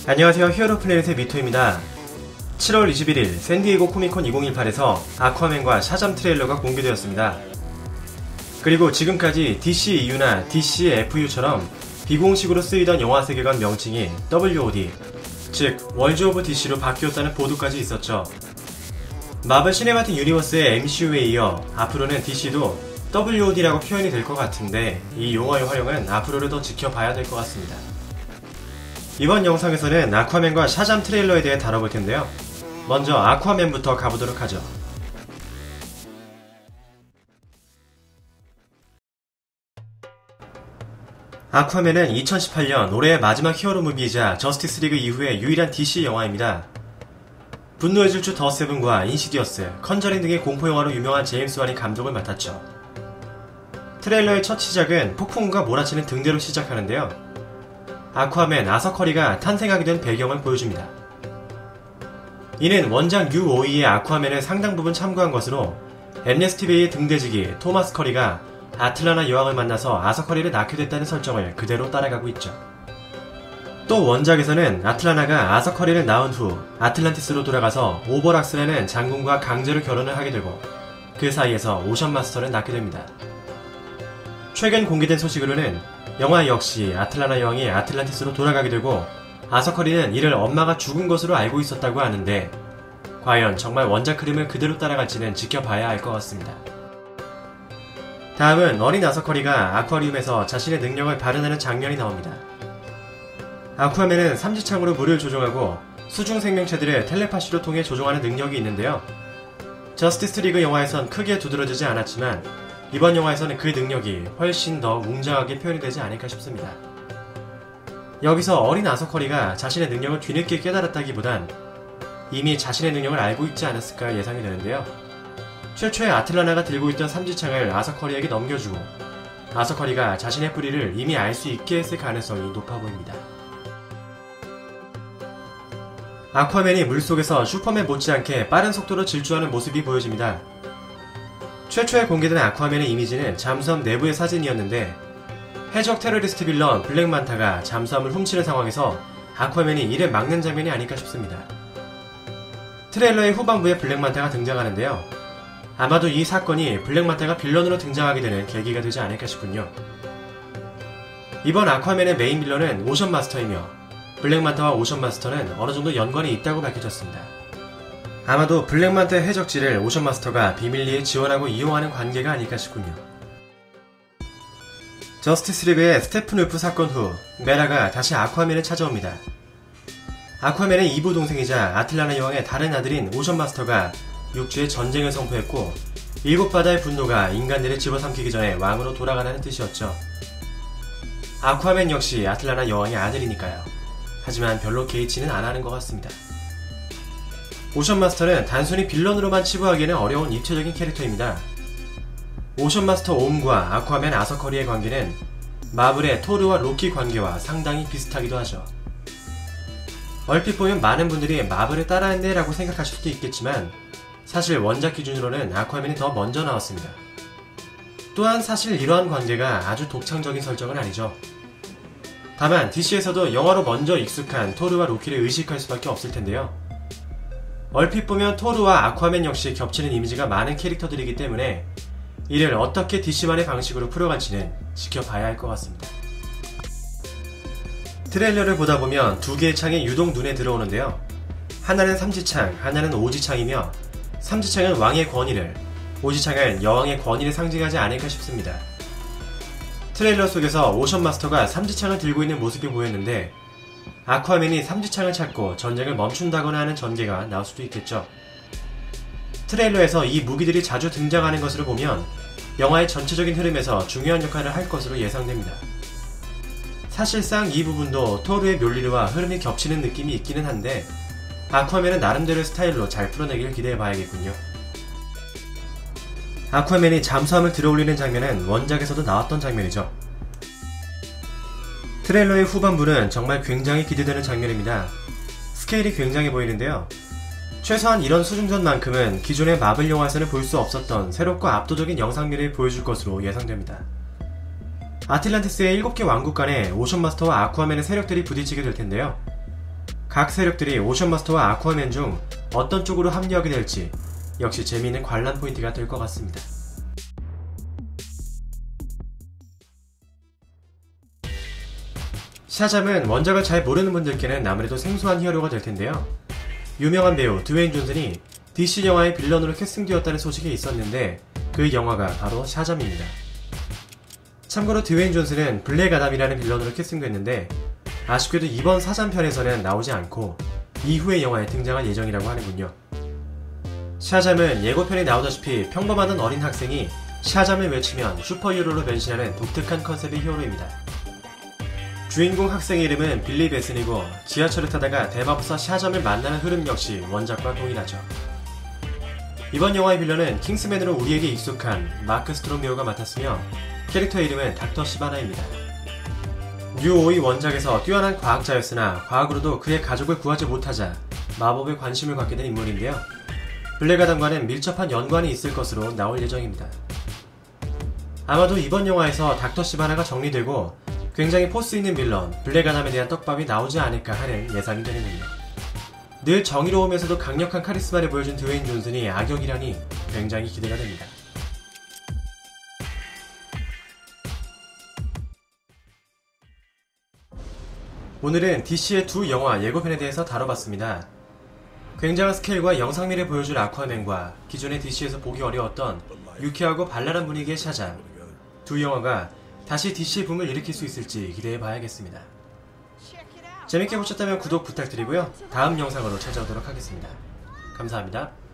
안녕하세요, 히어로플래닛의 미토입니다. 7월 21일 샌디에고 코미콘 2018에서 아쿠아맨과 샤잠 트레일러가 공개되었습니다. 그리고 지금까지 DCEU나 DCFU처럼 비공식으로 쓰이던 영화 세계관 명칭이 WOD, 즉 월즈 오브 DC로 바뀌었다는 보도까지 있었죠. 마블 시네마틱 유니버스의 MCU에 이어 앞으로는 DC도 WOD라고 표현이 될 것 같은데 이 용어의 활용은 앞으로를 더 지켜봐야 될 것 같습니다. 이번 영상에서는 아쿠아맨과 샤잠 트레일러에 대해 다뤄볼 텐데요. 먼저 아쿠아맨부터 가보도록 하죠. 아쿠아맨은 2018년 올해의 마지막 히어로 무비이자 저스티스 리그 이후의 유일한 DC 영화입니다. 분노의 질주 더 세븐과 인시디어스, 컨저링 등의 공포영화로 유명한 제임스 완이 감독을 맡았죠. 트레일러의 첫 시작은 폭풍우가 몰아치는 등대로 시작하는데요. 아쿠아맨 아서 커리가 탄생하게 된 배경을 보여줍니다. 이는 원작 U5E의 아쿠아맨을 상당 부분 참고한 것으로 엠네스티 베이의 등대지기 토마스 커리가 아틀라나 여왕을 만나서 아서 커리를 낳게 됐다는 설정을 그대로 따라가고 있죠. 또 원작에서는 아틀라나가 아서 커리를 낳은 후 아틀란티스로 돌아가서 오버락스라는 장군과 강제로 결혼을 하게 되고 그 사이에서 오션 마스터를 낳게 됩니다. 최근 공개된 소식으로는 영화 역시 아틀라나 여왕이 아틀란티스로 돌아가게 되고 아서 커리는 이를 엄마가 죽은 것으로 알고 있었다고 하는데 과연 정말 원작 흐름을 그대로 따라갈지는 지켜봐야 알 것 같습니다. 다음은 어린 아서 커리가 아쿠아리움에서 자신의 능력을 발현하는 장면이 나옵니다. 아쿠아맨은 삼지창으로 물을 조종하고 수중 생명체들을 텔레파시로 통해 조종하는 능력이 있는데요. 저스티스 리그 영화에선 크게 두드러지지 않았지만 이번 영화에서는 그 능력이 훨씬 더 웅장하게 표현이 되지 않을까 싶습니다. 여기서 어린 아서 커리가 자신의 능력을 뒤늦게 깨달았다기보단 이미 자신의 능력을 알고 있지 않았을까 예상이 되는데요. 최초의 아틀라나가 들고 있던 삼지창을 아서 커리에게 넘겨주고 아서 커리가 자신의 뿌리를 이미 알 수 있게 했을 가능성이 높아 보입니다. 아쿠아맨이 물속에서 슈퍼맨 못지않게 빠른 속도로 질주하는 모습이 보여집니다. 최초에 공개된 아쿠아맨의 이미지는 잠수함 내부의 사진이었는데 해적 테러리스트 빌런 블랙만타가 잠수함을 훔치는 상황에서 아쿠아맨이 이를 막는 장면이 아닐까 싶습니다. 트레일러의 후반부에 블랙만타가 등장하는데요. 아마도 이 사건이 블랙만타가 빌런으로 등장하게 되는 계기가 되지 않을까 싶군요. 이번 아쿠아맨의 메인 빌런은 오션 마스터이며 블랙만타와 오션 마스터는 어느 정도 연관이 있다고 밝혀졌습니다. 아마도 블랙만타의 해적지를 오션 마스터가 비밀리에 지원하고 이용하는 관계가 아닐까 싶군요. 저스티스 리그의 스테픈 울프 사건 후 메라가 다시 아쿠아맨을 찾아옵니다. 아쿠아맨의 이부 동생이자 아틀라나 여왕의 다른 아들인 오션 마스터가 육지에 전쟁을 선포했고 일곱 바다의 분노가 인간들을 집어삼키기 전에 왕으로 돌아가라는 뜻이었죠. 아쿠아맨 역시 아틀라나 여왕의 아들이니까요. 하지만 별로 개의치는 안 하는 것 같습니다. 오션 마스터는 단순히 빌런으로만 치부하기에는 어려운 입체적인 캐릭터입니다. 오션 마스터 옴과 아쿠아맨 아서 커리의 관계는 마블의 토르와 로키 관계와 상당히 비슷하기도 하죠. 얼핏 보면 많은 분들이 마블을 따라했네 라고 생각하실 수도 있겠지만 사실 원작 기준으로는 아쿠아맨이 더 먼저 나왔습니다. 또한 사실 이러한 관계가 아주 독창적인 설정은 아니죠. 다만 DC에서도 영화로 먼저 익숙한 토르와 로키를 의식할 수밖에 없을 텐데요. 얼핏 보면 토르와 아쿠아맨 역시 겹치는 이미지가 많은 캐릭터들이기 때문에 이를 어떻게 DC만의 방식으로 풀어갈지는 지켜봐야 할 것 같습니다. 트레일러를 보다 보면 두 개의 창이 유독 눈에 들어오는데요. 하나는 삼지창, 하나는 오지창이며 삼지창은 왕의 권위를, 오지창은 여왕의 권위를 상징하지 않을까 싶습니다. 트레일러 속에서 오션 마스터가 삼지창을 들고 있는 모습이 보였는데 아쿠아맨이 삼지창을 찾고 전쟁을 멈춘다거나 하는 전개가 나올 수도 있겠죠. 트레일러에서 이 무기들이 자주 등장하는 것으로 보면 영화의 전체적인 흐름에서 중요한 역할을 할 것으로 예상됩니다. 사실상 이 부분도 토르의 묘리와 흐름이 겹치는 느낌이 있기는 한데 아쿠아맨은 나름대로의 스타일로 잘 풀어내길 기대해봐야겠군요. 아쿠아맨이 잠수함을 들어올리는 장면은 원작에서도 나왔던 장면이죠. 트레일러의 후반부는 정말 굉장히 기대되는 장면입니다. 스케일이 굉장히 보이는데요. 최소한 이런 수중전만큼은 기존의 마블 영화에서는 볼 수 없었던 새롭고 압도적인 영상미를 보여줄 것으로 예상됩니다. 아틀란티스의 7개 왕국 간에 오션 마스터와 아쿠아맨의 세력들이 부딪히게 될 텐데요. 각 세력들이 오션마스터와 아쿠아맨 중 어떤 쪽으로 합류하게 될지 역시 재미있는 관람 포인트가 될 것 같습니다. 샤잠은 원작을 잘 모르는 분들께는 아무래도 생소한 히어로가 될 텐데요. 유명한 배우 드웨인 존슨이 DC 영화의 빌런으로 캐스팅되었다는 소식이 있었는데 그 영화가 바로 샤잠입니다. 참고로 드웨인 존슨은 블랙 아담이라는 빌런으로 캐스팅됐는데 아쉽게도 이번 사전편에서는 나오지 않고 이후의 영화에 등장할 예정이라고 하는군요. 샤잠은 예고편에 나오다시피 평범한 어린 학생이 샤잠을 외치면 슈퍼히어로로 변신하는 독특한 컨셉의 히어로입니다. 주인공 학생의 이름은 빌리 베슨이고 지하철을 타다가 대마법사 샤잠을 만나는 흐름 역시 원작과 동일하죠. 이번 영화의 빌런은 킹스맨으로 우리에게 익숙한 마크 스트롬 배우가 맡았으며 캐릭터의 이름은 닥터 시바나입니다. 뉴5의 원작에서 뛰어난 과학자였으나 과학으로도 그의 가족을 구하지 못하자 마법에 관심을 갖게 된 인물인데요. 블랙 아담과는 밀접한 연관이 있을 것으로 나올 예정입니다. 아마도 이번 영화에서 닥터 시바나가 정리되고 굉장히 포스 있는 빌런 블랙 아담에 대한 떡밥이 나오지 않을까 하는 예상이 되는군요. 늘 정의로우면서도 강력한 카리스마를 보여준 드웨인 존슨이 악역이라니 굉장히 기대가 됩니다. 오늘은 DC의 두 영화 예고편에 대해서 다뤄봤습니다. 굉장한 스케일과 영상미를 보여줄 아쿠아맨과 기존의 DC에서 보기 어려웠던 유쾌하고 발랄한 분위기의 샤잠, 두 영화가 다시 DC의 붐을 일으킬 수 있을지 기대해봐야겠습니다. 재밌게 보셨다면 구독 부탁드리고요. 다음 영상으로 찾아오도록 하겠습니다. 감사합니다.